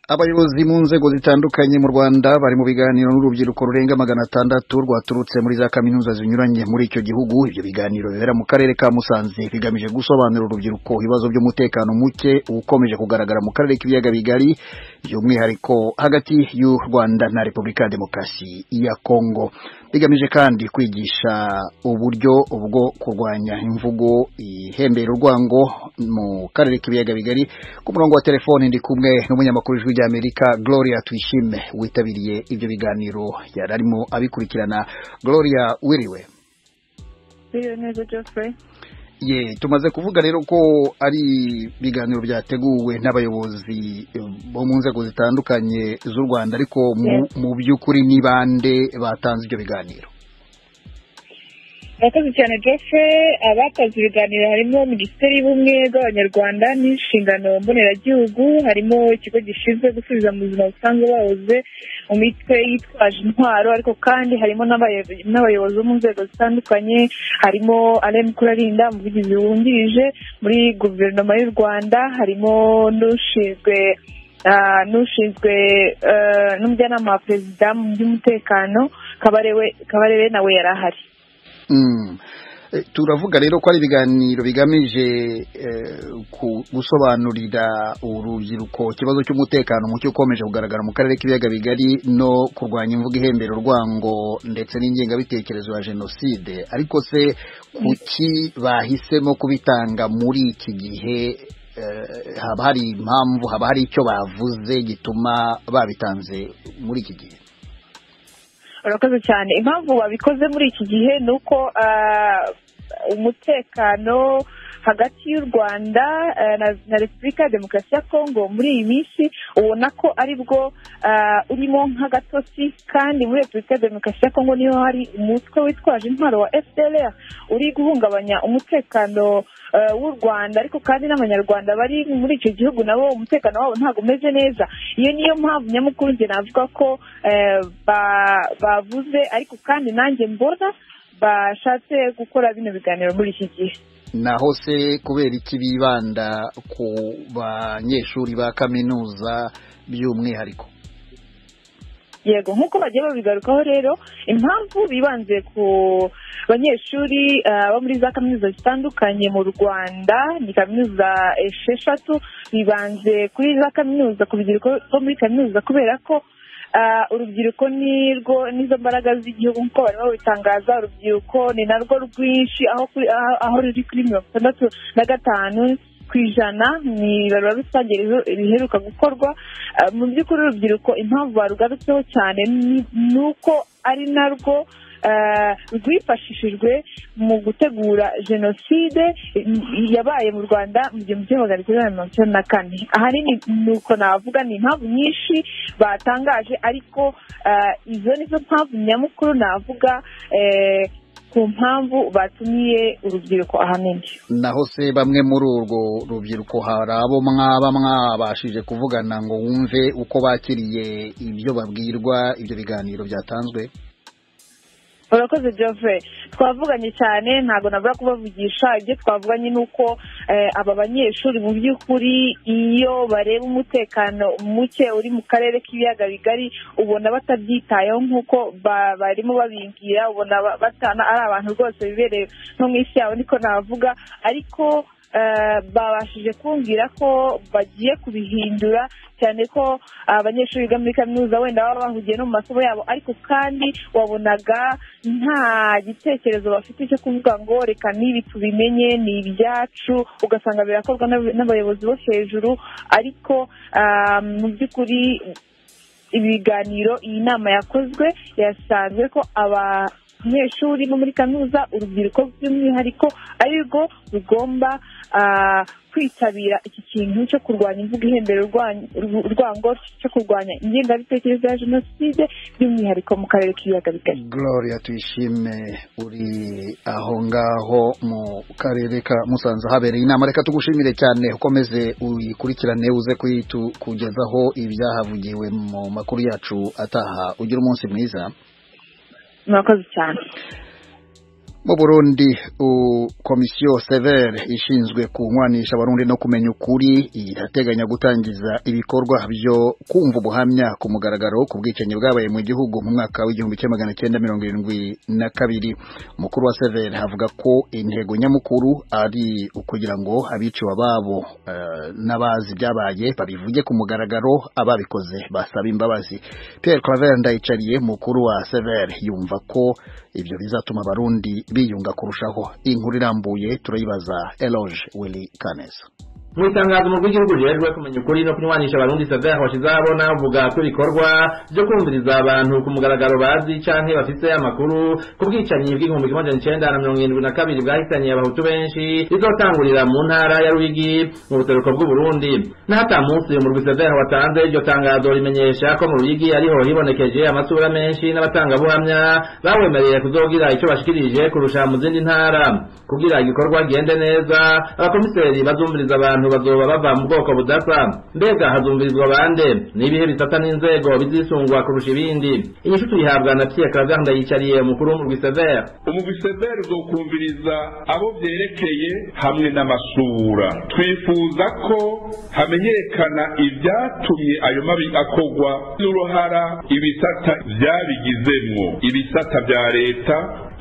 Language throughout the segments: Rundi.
Abayobozi mu nzego zitandukanye mu Rwanda bari mu biganiro n'urubyiruko rurenga 600 rwaturutse muri za kaminuza zinyuranye muri icyo gihugu. Ibyo biganiro bibera mu karere ka Musanze bigamije gusobanurira urubyiruko ibibazo by'umutekano muke ukomeje kugaragara mu karere k'ibiyaga bigari, by'umwihariko hagati y'u Rwanda na Repubulika ya Demokarasi ya Kongo. Bigamije kandi kwigisha uburyo bwo kurwanya imvugo ihembera urwango mu karere k'ibiyaga bigari. Ku murongo wa telefone ndi kumwe n'umunyamakuru w'Ijwi ry'Amerika Gloria Tuyishime witabiriye ibyo biganiro yararimo abikurikirana. Gloria, wiriwe? Neza Geoffrey. Tumaze kuvuga rero ko ari biganiro byateguwe n'abayobozi bo mu nzego zitandukanye z'u Rwanda, ariko mu by'ukuri ni bande batanze ibyo biganiro? Murakoze cyane Geoffrey. Abatanze ibiganiro harimo Minisiteri y'Ubumwe bw'Abanyarwanda n'inshingano mboneragihugu, harimo ikigo gishinzwe gusubiza mu buzima busanzwe bahoze mu mitwe yitwaje intwaro, ariko kandi harimo n'abayobozi bo mu nzego zitandukanye, harimo Alain Mukurarinda, umuvugizi wungirije muri guverinoma y'u Rwanda, harimo n'ushinzwe n'umujyanama wa perezida mu by'umutekano Kabarebe nawe yari ahari. Turavuga rero ko ari ibiganiro bigamije gusobanurira urubyiruko ikibazo cy'umutekano muke ukomeje kugaragara mu karere k'ibiyaga bigari no kurwanya imvugo ihembera urwango ndetse n'ingengabitekerezo ya jenoside. Ariko se kuki bahisemo kubitanga muri iki gihe? Haba hari impamvu, haba hari icyo bavuze gituma babitanze muri iki gihe? Urakoze cyane. Impamvu babikoze muri iki gihe ni uko umutekano hagati y'u Rwanda na Repubulika ya Demokarasi ya Kongo muri iyi minsi ubona ko aribwo urimo nk'agatotsi, kandi muri Repubulika ya Demokarasi ya Kongo niho hari umutwe witwaje intwaro wa FDLR uri guhungabanya umutekano w'u Rwanda, ariko kandi n'abanyarwanda bari muri icyo gihugu nabo umutekano wabo ntabwo umeze neza. Iyo niyo mpamvu nyamukuru njye navuga ko bavuze, ariko kandi nanjye mbona bashatse gukora bino biganiro muri iki gihe. Naho se kubera iki bibanda ku banyeshuri ba kaminuza by'umwihariko? Yego, nk'uko bagiye babigarukaho rero, impamvu bibanze ku banyeshuri bo muri za kaminuza zitandukanye mu Rwanda, ni kaminuza 6, bibanze kuri za kaminuza, ku rubyiruko rwo muri kaminuza, kubera ko urubyiruko nizo mbaraga z'igihugu nk'uko barimo babitangaza. Urubyiruko ni narwo rwinshi, aho ruri kuri 65% ni ibarura rusange riheruka gukorwa. Mu by'ukuri urubyiruko impamvu barugarutseho cyane ni uko ari narwo rwifashishijwe mu gutegura jenoside yabaye mu Rwanda mu 1994. Ahanini ni uko navuga ni impamvu nyinshi batangaje, ariko izo nizo mpamvu nyamukuru navuga ku mpamvu batumiye urubyiruko ahanini. Naho se bamwe muri urwo rubyiruko hari abo mwabashije kuvugana ngo wumve uko bakiriye ibyo babwirwa, ibyo biganiro byatanzwe? Urakoze Geoffrey. Twavuganye cyane, ntabwo nabura kubavugisha. Ibyo twavuganye ni uko aba banyeshuri mu by'ukuri iyo bareba umutekano muke uri mu karere k'ibiyaga bigari ubona batabyitayeho nk'uko barimo babibwira, ubona batana ari abantu rwose bibereye no mu isi yabo, niko navuga. Ariko babashije kumbwira ko bagiye kubihindura, cyane ko abanyeshuri biga muri kaminuza wenda baba bahugiye no mu masomo yabo, ariko kandi wabonaga nta gitekerezo bafite cyo kuvuga ngo reka n'ibi tubimenye ni ibyacu, ugasanga birakorwa n'abayobozi bo hejuru. Ariko mu by'ukuri ibiganiro, iyi nama yakozwe yasanzwe ko abanyeshuri bo muri kaminuza, urubyiruko by'umwihariko, arirwo rugomba kwitabira iki kintu cyo kurwanya imvugo ihembera urwango, cyo kurwanya ingengabitekerezo ya jenoside by'umwihariko mu karere k'ibiyaga bigari. Gloria Tuyishime, uri aho ngaho mu karere ka Musanze habereye inama. Reka tugushimire cyane, ukomeze uyikurikirane uze kugezaho ibyahavugiwe mu makuru yacu ataha. Ugira umunsi mwiza. Murakoze cyane. Mu Burundi komisiyo severe ishinzwe kunywanisha abarundi no kumenya ukuri irateganya gutangiza ibikorwa byo kumva ubuhamya ku mugaragaro ku bwicanyi bwabaye mu gihugu mu mwaka w'1972. Umukuru wa severe avuga ko intego nyamukuru ari ukugira ngo abiciwe ababo n'abazi byabaye babivuge ku mugaragaro, ababikoze basaba imbabazi. Pierre Claver Ndayicariye, mukuru wa severe, yumva ko ibyo bizatuma abarundi biyunga kurushaho. Inkuru irambuye turayibaza Eloge Willy Kaneza. Mu itangazo mu rw'igihugu rijejwe kumenya ukuri no kunywanisha abarundi severe washize abona avuga ko ibikorwa byo kumviriza abantu ku mugaragaro bazi canke bafise amakuru ku bwicanyi bw'1972 bwahitanye abahutu benshi bizotangurira mu ntara ya Ruyigi mu buseruko bw'u Burundi. N'ata munsi mu rw'i severe watanze iryo tangazo rimenyesha ko mu Ruyigi ariho hibonekeje amasura menshi n'abatangabuhamya bawemereye kuzogira ico bashikirije kurusha mu zindi ntara. Kugira igikorwa gende neza, abakomiseri bazumviriza abantu bazoba bava mu bwoko budasa. Mbega hazumvirizwa bande? Nibihe bisata n'inzego bizisungwa kurusha ibindi? Inyishu tuyihabwa na Pierre Claver Ndayicariye, umukuru w'umugwi severe. Umugwi severe uzokumviriza abo vyerekeye hamwe n'amasura. Twifuza ko hamenyekana ivyatumye ayo mabi akogwa n'uruhara ibisata vyabigizemwo, ibisata vya leta,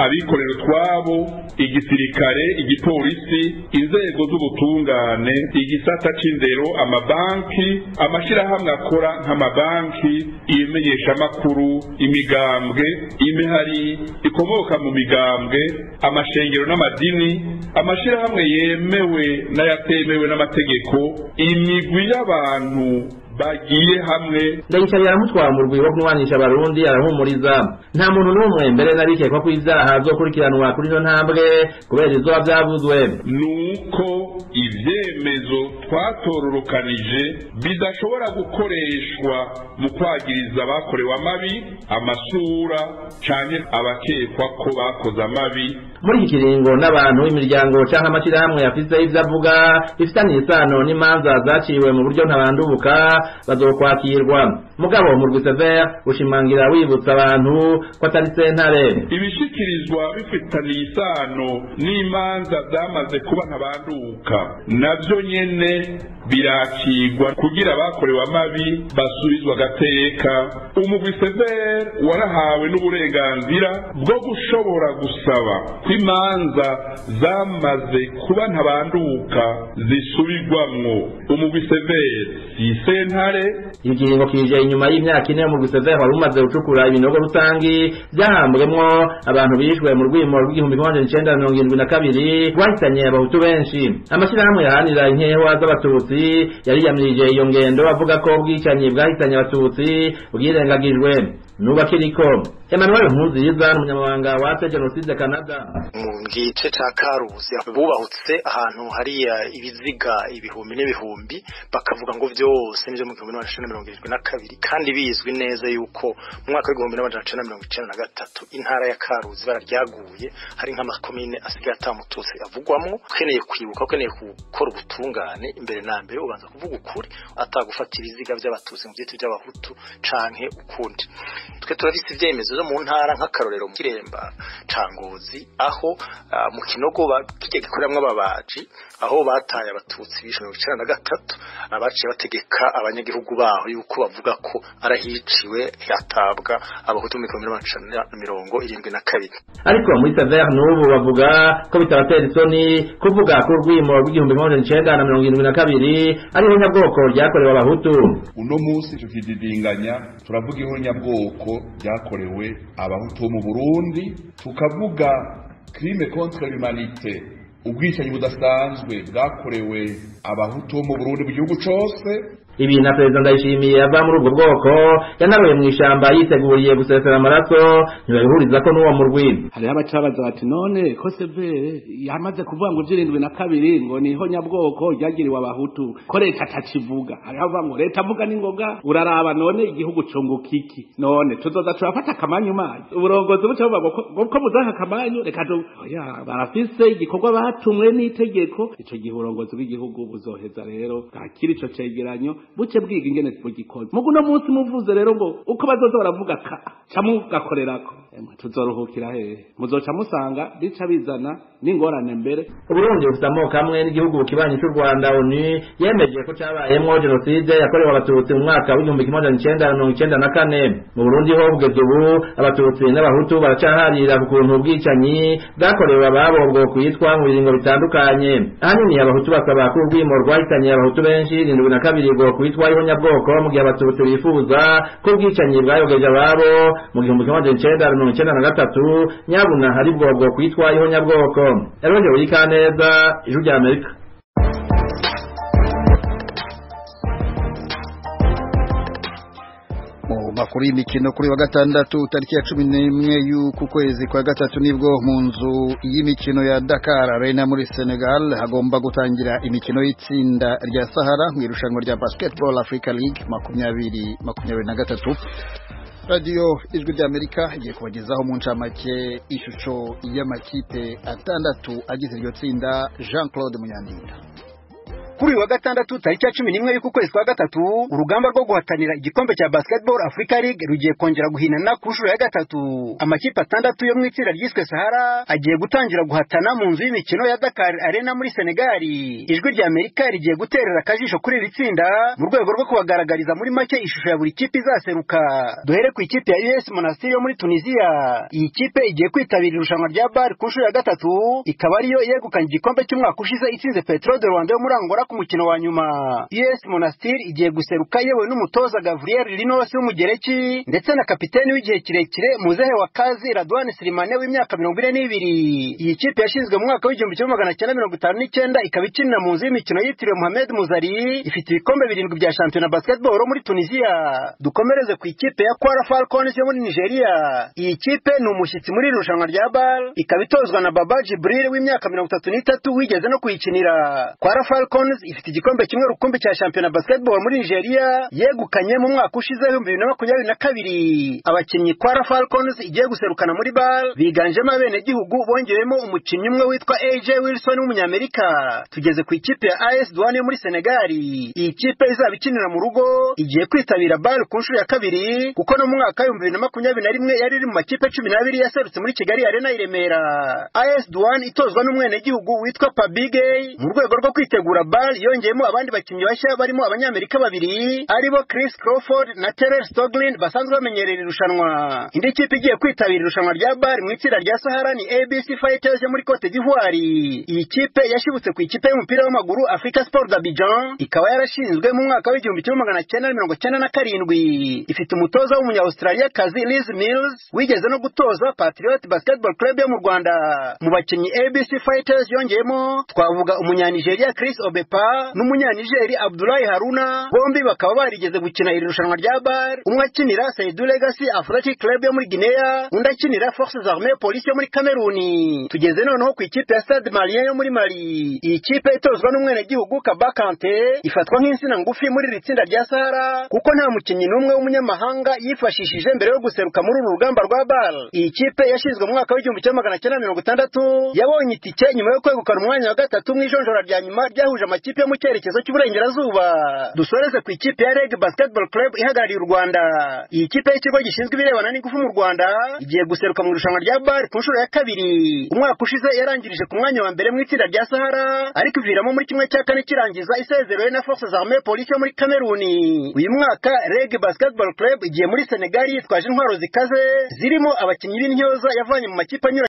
abikorera utwabo, igisirikare, igipolisi, inzego z'ubutungane, igisata c'indero, amabanki, amashirahamwe akora nk'amabanki, imenyeshamakuru, imigambwe, imihari ikomoka mu migambwe, amashengero n'amadini, amashirahamwe yemewe n'ayatemewe n'amategeko, imigwi y'abantu bagiye hamwe. Ndayicariye aramutwara mu rwego rwo kunywanisha abarundi, arahumuriza nta muntu n'umwe mbere n'abikekwa ko ivyaha azokurikiranwa kuri ino ntambwe kubera izoba vyavuzwe. Nuko ivyemezo twatororokanije bidashobora gukoreshwa mu kwagiriza abakorewe amabi, amasura canke abakekwa ko bakoze amabi. Muri iki kiringo n'abantu, imiryango canke amashirahamwe yafise ivyo avuga bifitaniye isano n'imanza zaciwe mu buryo ntabandubuka bazokwakirwa. Mugabo mu rw'i severe ushimangira wibutsa abantu ko atari sentare. Ibishikirizwa bifitaniye isano n'imanza zamaze kuba ntabanduka navyo nyene birakigwa kugira abakorewe amabi basubizwa agateka. Umugwi severe warahawe n'uburenganzira bwo gushobora gusaba ko imanza zamaze kuba ntabanduka zisubirwamwo. Umugwi severe si sentare. Ikiringo kije inyuma y'imyaka 4 mu Rwisevere wari umaze gucukura ibinogo rusangi byahambwemo abantu bishwe mu rwimo rw'1972 rwahitanye abahutu benshi. Amashirahamwe yahanira inkeho z'abatutsi yari yamirije iyo ngendo avuga ko ubwicanyi bwahitanye abatutsi bwirengagijwe. Nuba kiriko Emmanuel Mpuziza, umunyamabanga wa Jenoside Canada. Mu gice ca Karuzi bubahutse ahantu hari ibiziga ibihumbi n'ibihumbi, bakavuga ngo vyose nivyo mu 1972 kandi bizwi neza yuko mu mwaka w'1993 intara ya Karuzi bararyaguye, hari nk'amakomine asigaye atamututsi avugwamwo. Ukeneye kwibuka, ukeneye gukora ubutungane, imbere na mbere ubanza kuvuga ukuri, atagufata ibiziga by'abatutsi mu byitwa by'abahutu canke ukundi. Twe turafise ivyemezo zo mu ntara nk'akarorero mu Kiremba Cangozi, aho mu Kinogo bakije gikoramwe ababaji, aho bataye abatutsi bishwe mu 1993, abaciye bategeka abanyagihugu baho yuko bavuga ko arahiciwe yatabwa abahutu mu 1972. Ariko muri severe n'ubu bavuga ko bitabatera isoni kuvuga ko urwimo rw'1972 ariho nyabwoko ryakorewe abahutu. Uno munsi tukididinganya turavuga iho nyabwoko ryakorewe abahutu mu Burundi, tukavuga crime contre l'humanité, ubwicanyi budasanzwe bwakorewe abahutu mu Burundi mu gihugu cose. Ibi na Perezida Ndayishimiye ava muri ubwo bwoko yanaroye mu ishamba yiteguriye gusesera amaraso, ntibabihuriza ko n'uwo murwi. Hari abacabaza bati none ko severe yamaze kuvuga ngo 72 ngo niho nyabwoko ryagiriwe abahutu ko leta atakivuga. Hari avuga ngo leta avuga n'ingoga, uraraba none igihugu congo kiki, none tuzoza turafata akamanyu mazi uburongozi buco bavuga ko buzaha akamanyu, reka barafise igikorwa batumwe n'itegeko, ico gihurongozi bw'igihugu buzoheza rero bwakira ico cegeranyo buce bwiga ingene bugikoze mugu no munsi muvuze rero ngo uko bazoza baravuga camugakorerako tuzoruhukira hehe muzoca musanga bica bizana n'ingorane mbere. Uburundi bufite amoko amwe n'igihugu kibanyi cy'u Rwanda ONU yemeje ko cabayemwo jenoside yakorewe abatutsi mu mwaka w'1994. Mu Burundi ho kugeza ubu abatutsi n'abahutu baracaharira ku kuntu ubwicanyi bwakorewe ababo bwo kwitwa mu biringo bitandukanye. Ahanini abahutu basaba ko urwimo rwahitanye abahutu benshi 72 bwo kwitwa ihonyabwoko mu gihe abatutsi bifuza ko ubwicanyi bwayogeje ababo mu 1993 nyabuna hari bwo kwitwa ihonyabwoko. Eroje Urikaneza, Ijwi rya Amerika. Makuru y'imikino kuri wa gatandatu tariki ya 11 y'uku kwezi kwa gatatu nibwo mu nzu y'imikino ya Dakar Arena muri Senegal hagomba gutangira imikino y'itsinda rya Sahara mu irushanwa rya Basketball Africa League 2023. Radio Ijwi rya Amerika igiye kubagezaho mu ncamake ishusho y'amakipe atandatu agize iryo tsinda. Jean-Claude Munyandinda. Kuri wa gatandatu tariki ya 11 y'uku kwezi kwa gatatu urugamba rwo guhatanira igikombe cya Basketball Africa League rugiye kongera guhinana ku nshuro ya gatatu. Amakipe atandatu yo mu itsinda ryiswe Sahara agiye gutangira guhatana mu nzu y'imikino ya Dakar Arena muri Senegal. Ijwi rya Amerika rigiye guterera akajisho kuri iri tsinda mu rwego rwo kubagaragariza muri make ishusho ya buri kipe izaseruka. Duhere ku ikipe ya US Monastir yo muri Tunisia. Iyi kipe igiye kwitabira irushanwa rya BAL ku nshuro ya gatatu, ikaba ariyo yegukanye igikombe cy'umwaka ushize itsinze Petro de Rwanda yo muri Angola ku mukino wa nyuma. US Monastir igiye guseruka yewe n'umutoza Gabriel Linos w'umugereki ndetse na kapiteni w'igihe kirekire muzehe wa kazi Radwan Slimane w'imyaka 42. Iyi kipe yashinzwe mu mwaka w'1959 ikaba ikinira mu nzu y'imikino yitiriwe Mohamed Muzari, ifite ibikombe 7 bya shampiyona basketball muri Tunisia. Dukomereze ku ikipe ya Kwara Falcons yo muri Nigeria. Iyi kipe ni umushyitsi muri irushanwa rya BAL, ikaba itozwa na Baba Jibril w'imyaka 33 wigeze no kuyikinira. Kwara Falcons ifite igikombe kimwe rukumbi cya shampiyona basketball muri Nigeria yegukanye mu mwaka ushize 2022. Abakinnyi Kwara Falcons igiye guserukana muri BAL biganjemo abene gihugu bongeyemo umukinnyi umwe witwa AJ Wilson w'umunyamerika. Tugeze ku ikipe ya AS Douane yo muri Senegal. Iyi kipe izaba ikinira mu rugo igiye kwitabira BAL ku nshuro ya kabiri kuko no mu mwaka w'2021 yari iri mu makipe 12 yaserutse muri Kigali Arena i Remera. AS Douane itozwa n'umwene gihugu witwa Pabigay mu rwego rwo kwitegura BAL yongeyemo abandi bakinnyi bashya barimo abanyamerika babiri aribo Chris Crawford na Terrell Stoglin basanzwe bamenyerera irushanwa. Indi kipe igiye kwitabira irushanwa rya BAL mu itsinda rya Sahara ni ABC Fighters yo muri Cote d'Ivoire. Iyi kipe yashibutse ku ikipe y'umupira w'amaguru Africa Sport d'Abidjan, ikaba yarashinzwe mu mwaka w'1997. Ifite umutoza w'umunya-Australia kazi Liz Mills wigeze no gutoza Patriot Basketball Club yo mu Rwanda. Mu bakinnyi ABC Fighters yongeyemo twavuga umunya-Nigeria Chris Obepa n'umunya-Nigeria Abdullahi Haruna, bombi bakaba barigeze gukina iri rushanwa rya BAL. Umwe akinira Saidou Legacy Athletic Club yo muri Guinea, undi akinira Forces Armées Police yo muri Cameroon. Tugeze noneho ku ikipe ya Stade Malien yo muri Mali. Iyi kipe itozwa n'umwene gihugu Kaba Kante ifatwa nk'insina ngufi muri iri tsinda rya Sahara kuko nta mukinnyi n'umwe w'umunyamahanga yifashishije mbere yo guseruka muri uru rugamba rwa BAL. Iyi kipe yashinzwe mu mwaka w'1960 yabonye itike nyuma yo kwegukana umwanya wa gatatu mu ijonjora rya nyuma ryahuje amakipe yo mu cyerekezo cy'uburengerazuba. Dusoreze ku ikipe ya Reg Basketball Club ihagarariye u Rwanda. Iyi kipe y'ikigo gishinzwe ibirebana n'ingufu mu Rwanda igiye guseruka mu irushanwa rya BAL ku nshuro ya kabiri. Umwaka ushize yarangirije ku mwanya wa mbere mu itsinda rya Sahara ariko iviramo muri kimwe cya kane kirangiza isezerewe na Forces Armées Police yo muri Cameroon. Uyu mwaka Reg Basketball Club igiye muri Senegal yitwaje intwaro zikaze zirimo abakinnyi b'intyoza yavanye mu makipe anyuranye